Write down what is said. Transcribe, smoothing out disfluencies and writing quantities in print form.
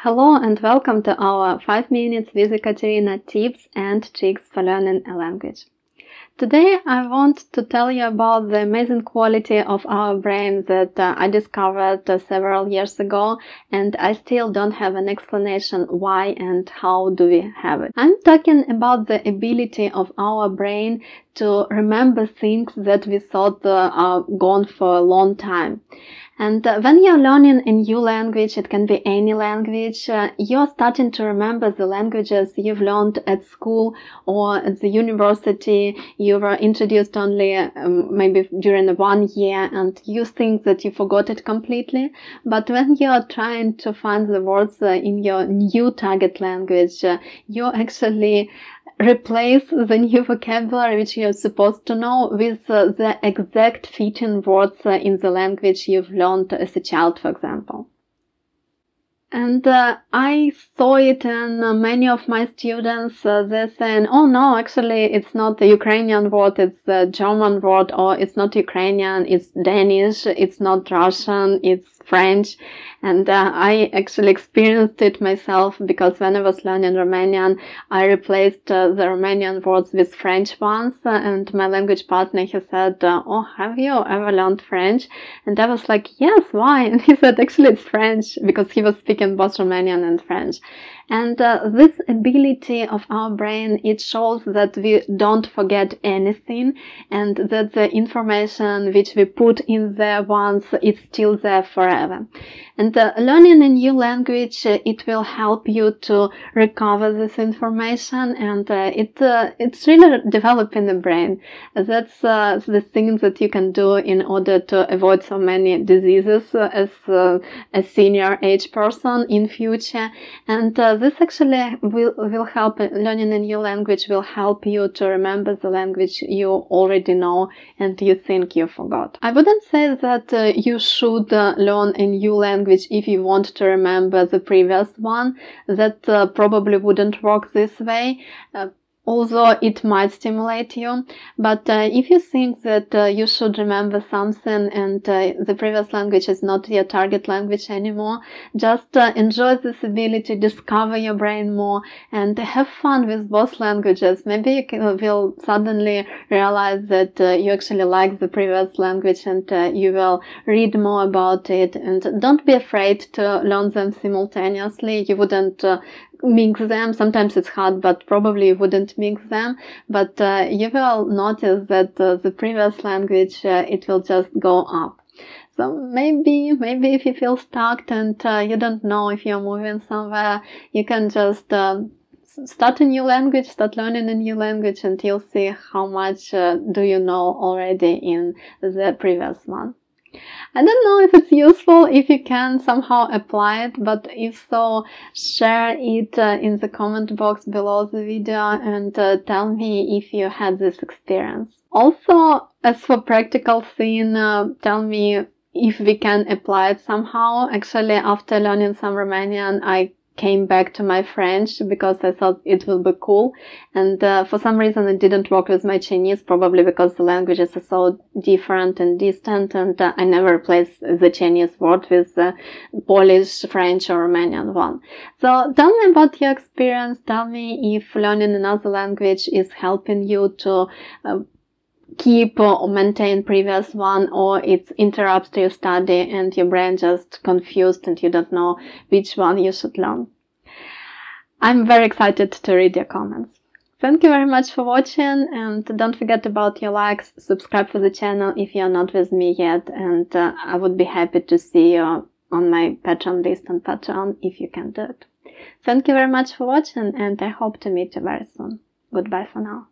Hello and welcome to our 5 minutes with Ekaterina tips and tricks for learning a language. Today I want to tell you about the amazing quality of our brain that I discovered several years ago, and I still don't have an explanation why and how do we have it. I'm talking about the ability of our brain to remember things that we thought are gone for a long time. And when you're learning a new language, it can be any language, you're starting to remember the languages you've learned at school or at the university. You were introduced only maybe during 1 year, and you think that you forgot it completely. But when you're trying to find the words in your new target language, you actually replace the new vocabulary which you're supposed to know with the exact fitting words in the language you've learned as a child, for example. And I saw it in many of my students. They're saying, oh no, actually it's not the Ukrainian word, it's the German word, or it's not Ukrainian, it's Danish, it's not Russian, it's French. And I actually experienced it myself, because when I was learning Romanian, I replaced the Romanian words with French ones, and my language partner, he said, oh, have you ever learned French? And I was like, yes, why? And he said, actually it's French, because he was speaking both Romanian and French. And this ability of our brain, it shows that we don't forget anything, and that the information which we put in there once, it's still there forever. And learning a new language, it will help you to recover this information, and it's really developing the brain. That's the thing that you can do in order to avoid so many diseases as a senior age person in future. And this actually will help. Learning a new language will help you to remember the language you already know and you think you forgot. I wouldn't say that you should learn a new language if you want to remember the previous one. That probably wouldn't work this way. Although it might stimulate you, but if you think that you should remember something and the previous language is not your target language anymore, just enjoy this ability, discover your brain more, and have fun with both languages. Maybe you will suddenly realize that you actually like the previous language, and you will read more about it. And don't be afraid to learn them simultaneously. You wouldn't mix them. Sometimes it's hard, but probably you wouldn't mix them. But you will notice that the previous language, it will just go up. So maybe if you feel stuck and you don't know if you're moving somewhere, you can just start a new language, start learning a new language, and you'll see how much do you know already in the previous one. I don't know if it's useful, if you can somehow apply it, but if so, share it in the comment box below the video and tell me if you had this experience. Also, as for practical thing, tell me if we can apply it somehow. Actually, after learning some Romanian, I came back to my French because I thought it would be cool, and for some reason it didn't work with my Chinese, probably because the languages are so different and distant, and I never replaced the Chinese word with Polish, French or Romanian one. So tell me about your experience. Tell me if learning another language is helping you to keep or maintain previous one, or it interrupts your study and your brain just confused and you don't know which one you should learn. I'm very excited to read your comments. Thank you very much for watching, and don't forget about your likes, subscribe to the channel if you're not with me yet, and I would be happy to see you on my Patreon list on Patreon if you can do it. Thank you very much for watching, and I hope to meet you very soon. Goodbye for now.